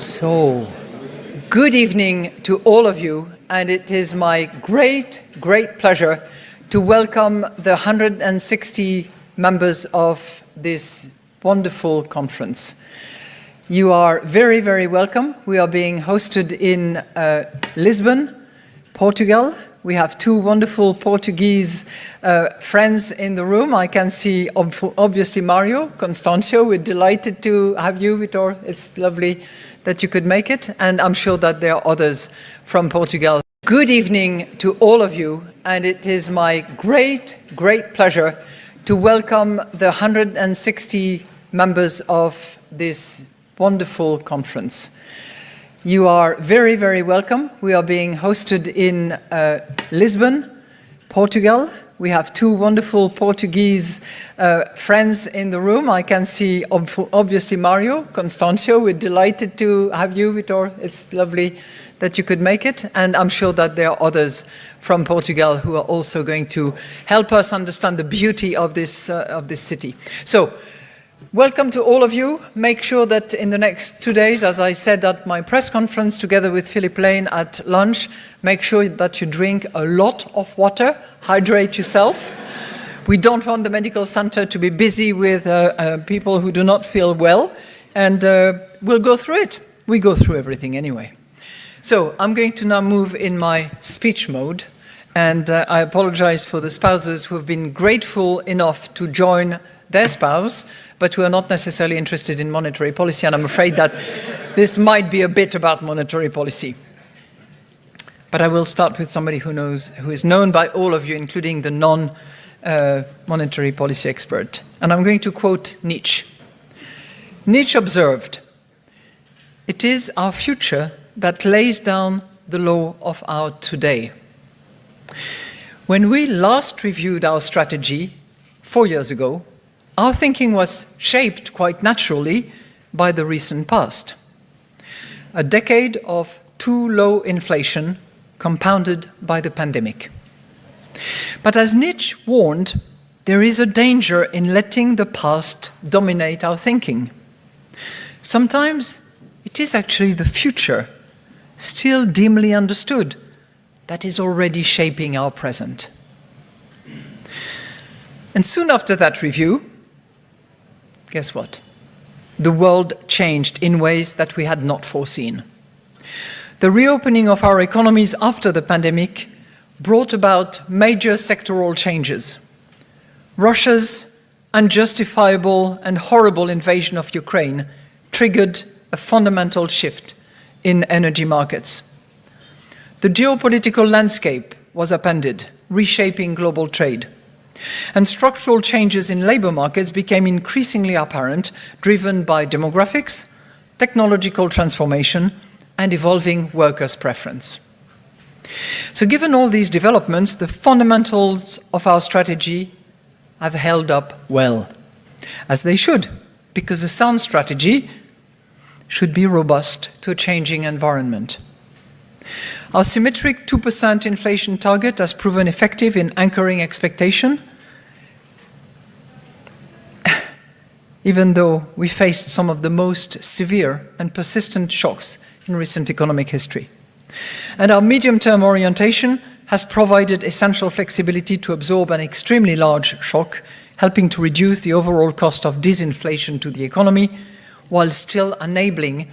So, good evening to all of you, and it is my great pleasure to welcome the 160 members of this wonderful conference. You are very welcome. We are being hosted in Lisbon, Portugal. We have two wonderful Portuguese friends in the room. I can see, obviously, Mario, Constantio. We're delighted to have you, Vitor. It's lovely that you could make it. And I'm sure that there are others from Portugal. Good evening to all of you. And it is my great pleasure to welcome the 160 members of this wonderful conference. You are very welcome. We are being hosted in Lisbon, Portugal. We have two wonderful Portuguese friends in the room. I can see, obviously, Mario, Constantio. We're delighted to have you, Vitor. It's lovely that you could make it. And I'm sure that there are others from Portugal who are also going to help us understand the beauty of this city. So, welcome to all of you. Make sure that in the next 2 days, as I said at my press conference together with Philip Lane at lunch, make sure that you drink a lot of water, hydrate yourself. We don't want the medical center to be busy with people who do not feel well, and we'll go through it. We go through everything anyway. So I'm going to now move in my speech mode, and I apologize for the spouses who have been grateful enough to join their spouse, but who are not necessarily interested in monetary policy, and I'm afraid that this might be a bit about monetary policy. But I will start with somebody who is known by all of you, including the non-monetary policy expert. And I'm going to quote Nietzsche. Nietzsche observed, "It is our future that lays down the law of our today." When we last reviewed our strategy 4 years ago, our thinking was shaped quite naturally by the recent past. A decade of too low inflation compounded by the pandemic. But as Nietzsche warned, there is a danger in letting the past dominate our thinking. Sometimes it is actually the future, still dimly understood, that is already shaping our present. And soon after that review, guess what? The world changed in ways that we had not foreseen. The reopening of our economies after the pandemic brought about major sectoral changes. Russia's unjustifiable and horrible invasion of Ukraine triggered a fundamental shift in energy markets. The geopolitical landscape was upended, reshaping global trade. And structural changes in labor markets became increasingly apparent, driven by demographics, technological transformation, and evolving workers' preference. So given all these developments, the fundamentals of our strategy have held up well, as they should, because a sound strategy should be robust to a changing environment. Our symmetric 2% inflation target has proven effective in anchoring expectation, even though we faced some of the most severe and persistent shocks in recent economic history. And our medium-term orientation has provided essential flexibility to absorb an extremely large shock, helping to reduce the overall cost of disinflation to the economy, while still enabling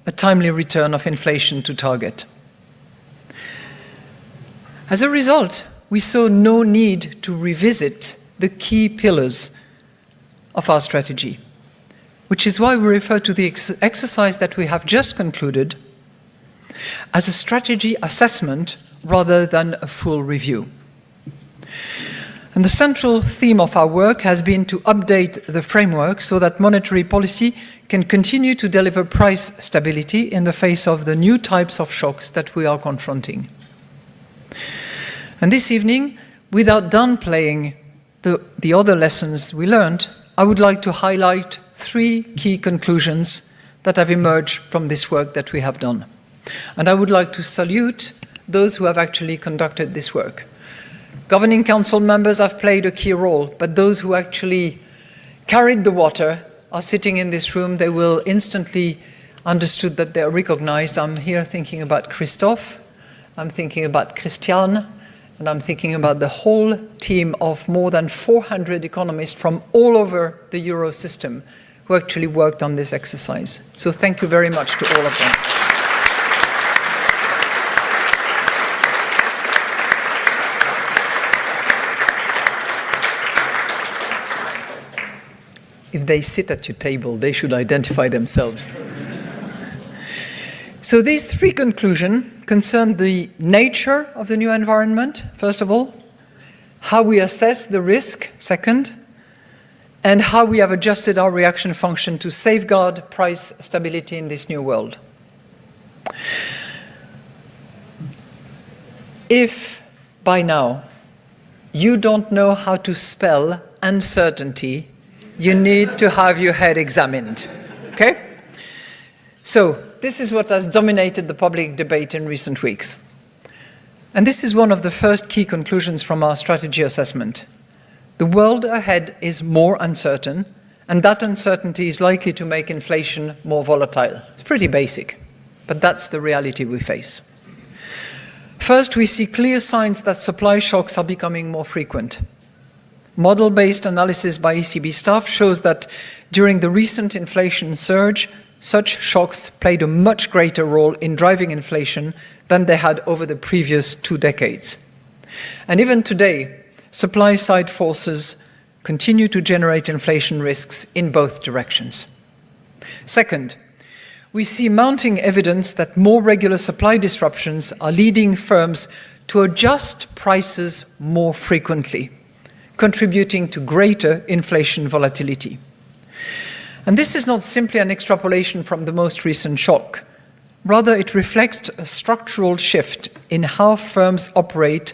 a timely return of inflation to target. As a result, we saw no need to revisit the key pillars of our strategy, which is why we refer to the exercise that we have just concluded as a strategy assessment rather than a full review. And the central theme of our work has been to update the framework so that monetary policy can continue to deliver price stability in the face of the new types of shocks that we are confronting. And this evening, without downplaying the other lessons we learned, I would like to highlight 3 key conclusions that have emerged from this work that we have done. And I would like to salute those who have actually conducted this work. Governing Council members have played a key role, but those who actually carried the water are sitting in this room. They will instantly understood that they are recognized. I'm here thinking about Christophe, I'm thinking about Christiane, and I'm thinking about the whole team of more than 400 economists from all over the Euro system who actually worked on this exercise. So thank you very much to all of them. If they sit at your table, they should identify themselves. So these three conclusions concern the nature of the new environment, first of all, how we assess the risk, second, and how we have adjusted our reaction function to safeguard price stability in this new world. If by now you don't know how to spell uncertainty, you need to have your head examined, okay? So this is what has dominated the public debate in recent weeks. And this is one of the first key conclusions from our strategy assessment. The world ahead is more uncertain, and that uncertainty is likely to make inflation more volatile. It's pretty basic, but that's the reality we face. First, we see clear signs that supply shocks are becoming more frequent. Model-based analysis by ECB staff shows that during the recent inflation surge, such shocks played a much greater role in driving inflation than they had over the previous 2 decades. And even today, supply-side forces continue to generate inflation risks in both directions. Second, we see mounting evidence that more regular supply disruptions are leading firms to adjust prices more frequently, contributing to greater inflation volatility. And this is not simply an extrapolation from the most recent shock. Rather, it reflects a structural shift in how firms operate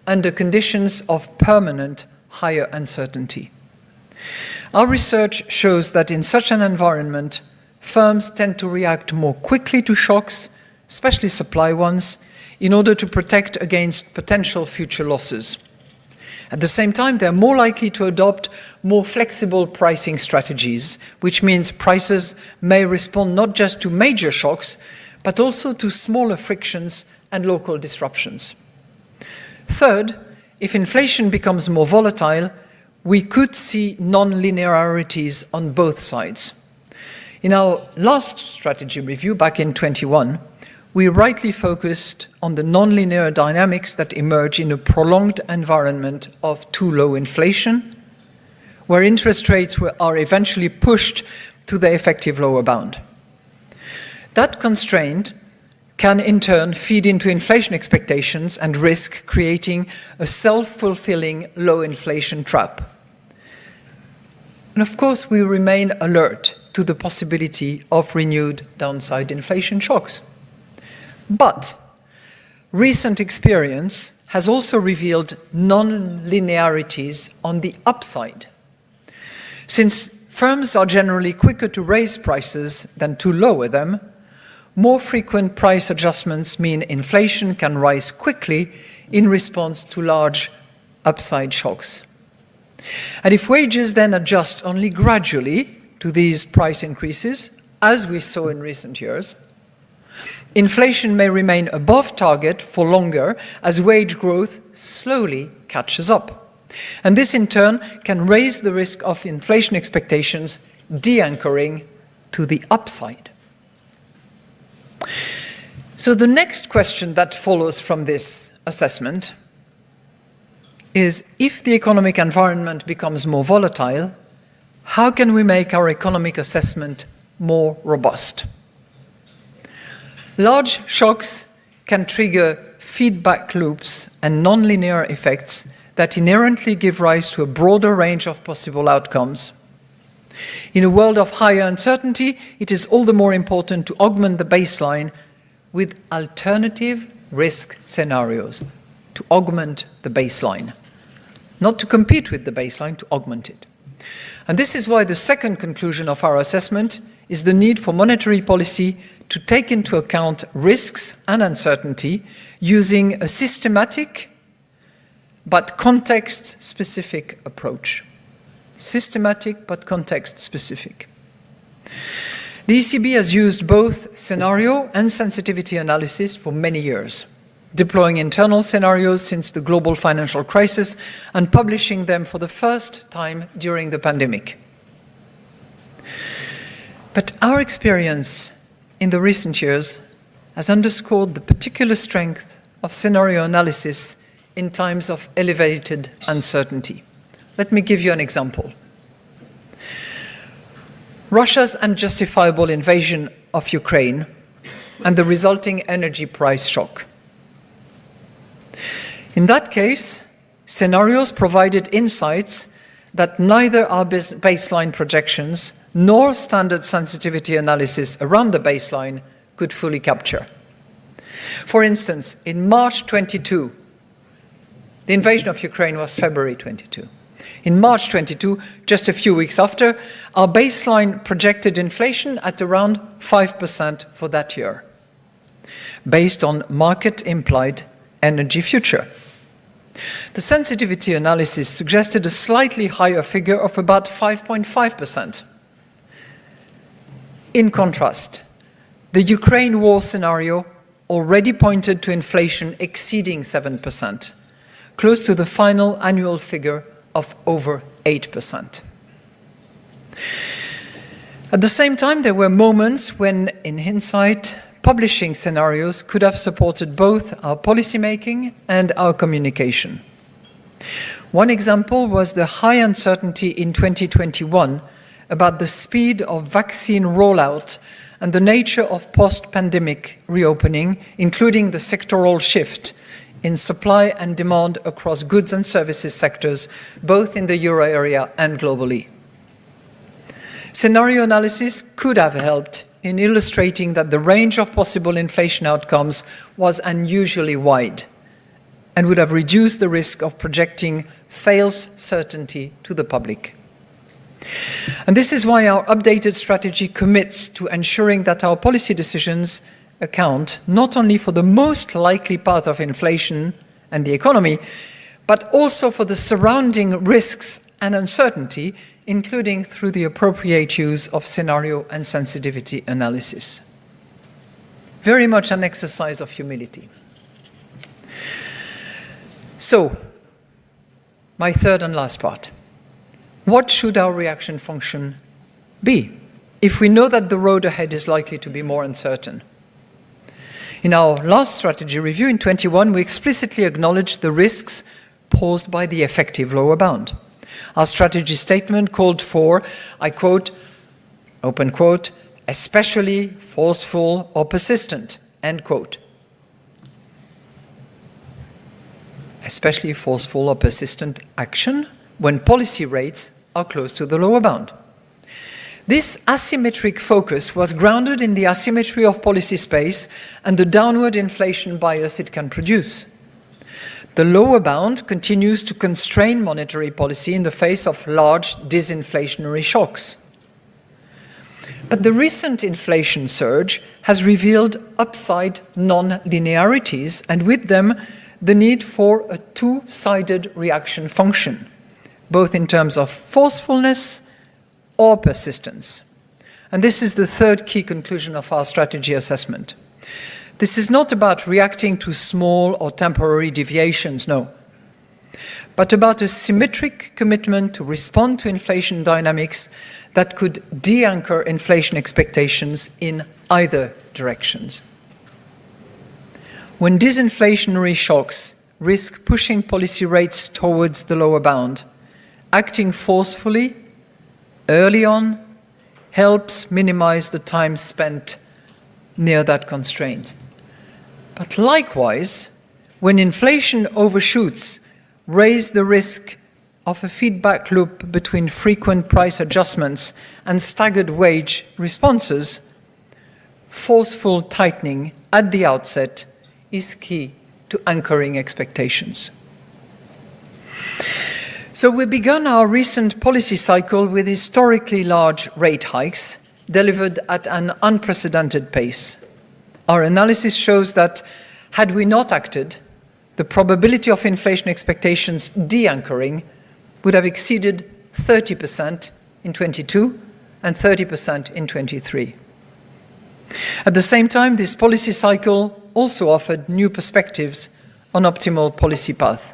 under conditions of permanent higher uncertainty. Our research shows that in such an environment, firms tend to react more quickly to shocks, especially supply ones, in order to protect against potential future losses. At the same time, they're more likely to adopt more flexible pricing strategies, which means prices may respond not just to major shocks, but also to smaller frictions and local disruptions. Third, if inflation becomes more volatile, we could see non-linearities on both sides. In our last strategy review back in 2021, we rightly focused on the non-linear dynamics that emerge in a prolonged environment of too low inflation, where interest rates are eventually pushed to their effective lower bound. That constraint can in turn feed into inflation expectations and risk, creating a self-fulfilling low inflation trap. And of course, we remain alert to the possibility of renewed downside inflation shocks. But recent experience has also revealed non-linearities on the upside. Since firms are generally quicker to raise prices than to lower them, more frequent price adjustments mean inflation can rise quickly in response to large upside shocks. And if wages then adjust only gradually to these price increases, as we saw in recent years, inflation may remain above target for longer as wage growth slowly catches up. And this in turn can raise the risk of inflation expectations de-anchoring to the upside. So the next question that follows from this assessment is, if the economic environment becomes more volatile, how can we make our economic assessment more robust? Large shocks can trigger feedback loops and nonlinear effects that inherently give rise to a broader range of possible outcomes. In a world of higher uncertainty, it is all the more important to augment the baseline with alternative risk scenarios, to augment the baseline. Not to compete with the baseline, to augment it. And this is why the second conclusion of our assessment is the need for monetary policy to take into account risks and uncertainty using a systematic but context-specific approach. Systematic but context-specific. The ECB has used both scenario and sensitivity analysis for many years, deploying internal scenarios since the global financial crisis and publishing them for the first time during the pandemic. But our experience in the recent years has underscored the particular strength of scenario analysis in times of elevated uncertainty. Let me give you an example. Russia's unjustifiable invasion of Ukraine and the resulting energy price shock. In that case, scenarios provided insights that neither our baseline projections nor standard sensitivity analysis around the baseline could fully capture. For instance, in March 22, the invasion of Ukraine was February 22. In March 22, just a few weeks after, our baseline projected inflation at around 5% for that year, based on market-implied energy future. The sensitivity analysis suggested a slightly higher figure of about 5.5%. In contrast, the Ukraine war scenario already pointed to inflation exceeding 7%, close to the final annual figure of over 8%. At the same time, there were moments when, in hindsight, publishing scenarios could have supported both our policymaking and our communication. One example was the high uncertainty in 2021 about the speed of vaccine rollout and the nature of post-pandemic reopening, including the sectoral shift in supply and demand across goods and services sectors, both in the euro area and globally. Scenario analysis could have helped in illustrating that the range of possible inflation outcomes was unusually wide and would have reduced the risk of projecting false certainty to the public. And this is why our updated strategy commits to ensuring that our policy decisions account not only for the most likely path of inflation and the economy, but also for the surrounding risks and uncertainty, including through the appropriate use of scenario and sensitivity analysis. Very much an exercise of humility. So, my third and last part. What should our reaction function be if we know that the road ahead is likely to be more uncertain? In our last strategy review in 21, we explicitly acknowledged the risks posed by the effective lower bound. Our strategy statement called for, I quote, open quote, especially forceful or persistent, end quote. Especially forceful or persistent action when policy rates are close to the lower bound. This asymmetric focus was grounded in the asymmetry of policy space and the downward inflation bias it can produce. The lower bound continues to constrain monetary policy in the face of large disinflationary shocks. But the recent inflation surge has revealed upside non-linearities, and with them, the need for a two-sided reaction function, both in terms of forcefulness or persistence. And this is the third key conclusion of our strategy assessment. This is not about reacting to small or temporary deviations, no, but about a symmetric commitment to respond to inflation dynamics that could de-anchor inflation expectations in either directions. When disinflationary shocks risk pushing policy rates towards the lower bound, acting forcefully early on helps minimize the time spent near that constraint. But likewise, when inflation overshoots, raise the risk of a feedback loop between frequent price adjustments and staggered wage responses, forceful tightening at the outset is key to anchoring expectations. So we began our recent policy cycle with historically large rate hikes delivered at an unprecedented pace. Our analysis shows that had we not acted, the probability of inflation expectations de-anchoring would have exceeded 30% in 22 and 30% in 23. At the same time, this policy cycle also offered new perspectives on optimal policy path.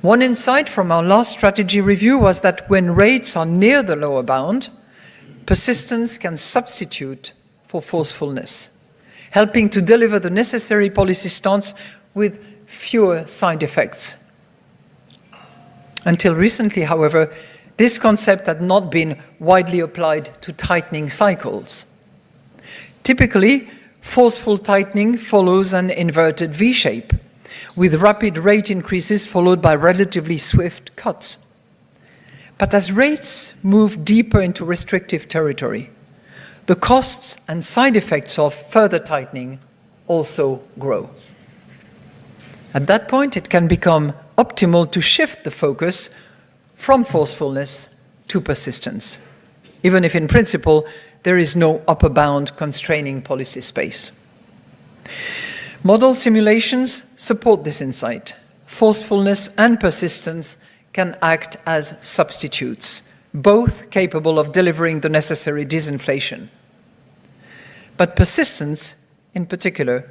One insight from our last strategy review was that when rates are near the lower bound, persistence can substitute for forcefulness, helping to deliver the necessary policy stance with fewer side effects. Until recently, however, this concept had not been widely applied to tightening cycles. Typically, forceful tightening follows an inverted V-shape, with rapid rate increases followed by relatively swift cuts. But as rates move deeper into restrictive territory, the costs and side effects of further tightening also grow. At that point, it can become optimal to shift the focus from forcefulness to persistence, even if in principle there is no upper bound constraining policy space. Model simulations support this insight. Forcefulness and persistence can act as substitutes, both capable of delivering the necessary disinflation. But persistence, in particular,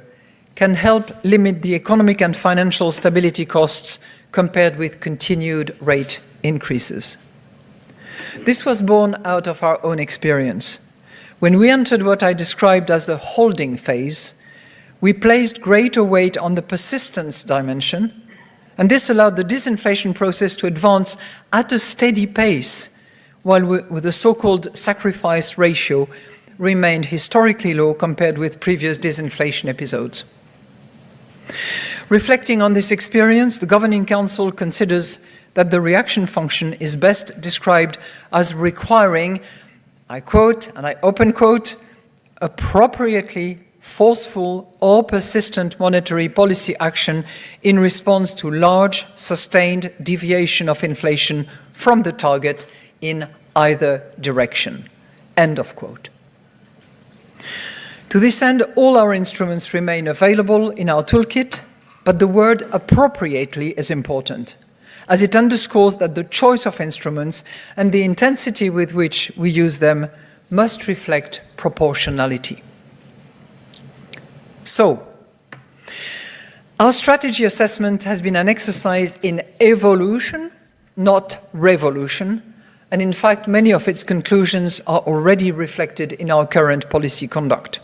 can help limit the economic and financial stability costs compared with continued rate increases. This was born out of our own experience. When we entered what I described as the holding phase, we placed greater weight on the persistence dimension, and this allowed the disinflation process to advance at a steady pace, while the so-called sacrifice ratio remained historically low compared with previous disinflation episodes. Reflecting on this experience, the Governing Council considers that the reaction function is best described as requiring, I quote and I open quote, appropriately forceful or persistent monetary policy action in response to large, sustained deviation of inflation from the target in either direction. End of quote. To this end, all our instruments remain available in our toolkit, but the word appropriately is important, as it underscores that the choice of instruments and the intensity with which we use them must reflect proportionality. So, our strategy assessment has been an exercise in evolution, not revolution, and in fact, many of its conclusions are already reflected in our current policy conduct.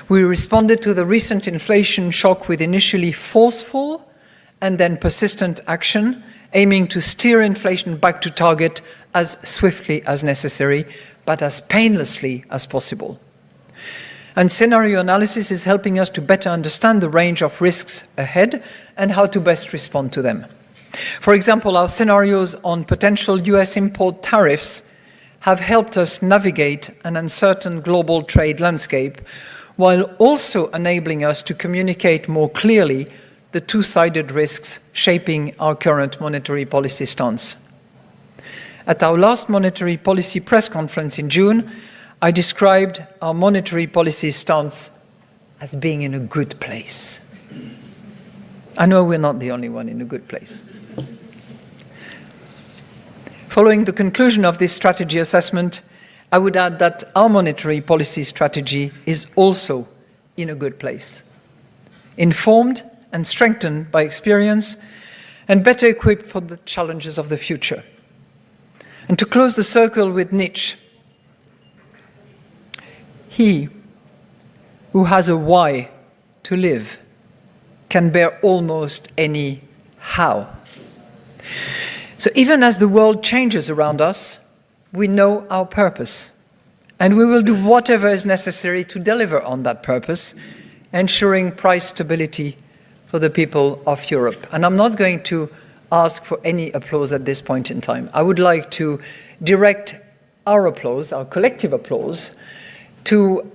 We responded to the recent inflation shock with initially forceful and then persistent action, aiming to steer inflation back to target as swiftly as necessary, but as painlessly as possible. And scenario analysis is helping us to better understand the range of risks ahead and how to best respond to them. For example, our scenarios on potential US import tariffs have helped us navigate an uncertain global trade landscape, while also enabling us to communicate more clearly the two-sided risks shaping our current monetary policy stance. At our last monetary policy press conference in June, I described our monetary policy stance as being in a good place. I know we're not the only one in a good place. Following the conclusion of this strategy assessment, I would add that our monetary policy strategy is also in a good place, informed and strengthened by experience, and better equipped for the challenges of the future. And to close the circle with Nietzsche, he who has a why to live can bear almost any how. So even as the world changes around us, we know our purpose, and we will do whatever is necessary to deliver on that purpose, ensuring price stability for the people of Europe. And I'm not going to ask for any applause at this point in time. I would like to direct our applause, our collective applause, to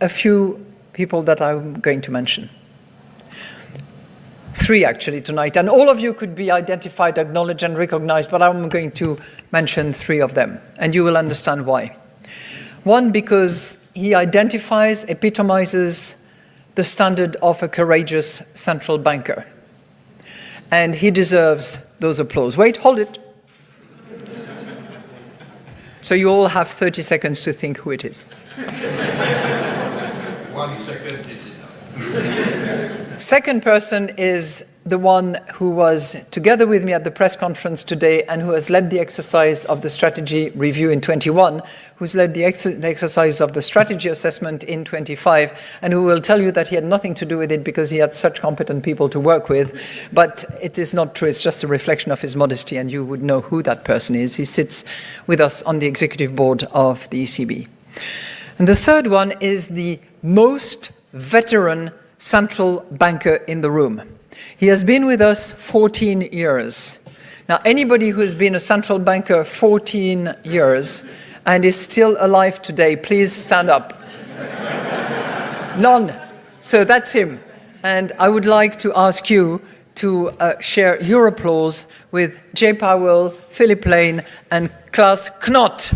a few people that I'm going to mention. Three actually tonight, and all of you could be identified, acknowledged and recognized, but I'm going to mention three of them, and you will understand why. One, because he identifies, epitomizes the standard of a courageous central banker. And he deserves those applause. Wait, hold it. So you all have 30 seconds to think who it is. 1 second is enough. Second person is the one who was together with me at the press conference today and who has led the exercise of the strategy review in 21, who's led the exercise of the strategy assessment in 25, and who will tell you that he had nothing to do with it because he had such competent people to work with. But it is not true. It's just a reflection of his modesty, and you would know who that person is. He sits with us on the executive board of the ECB. And the third one is the most veteran central banker in the room. He has been with us 14 years. Now, anybody who has been a central banker 14 years and is still alive today, please stand up. None. So that's him. And I would like to ask you to share your applause with Jay Powell, Philip Lane, and Klaas Knot.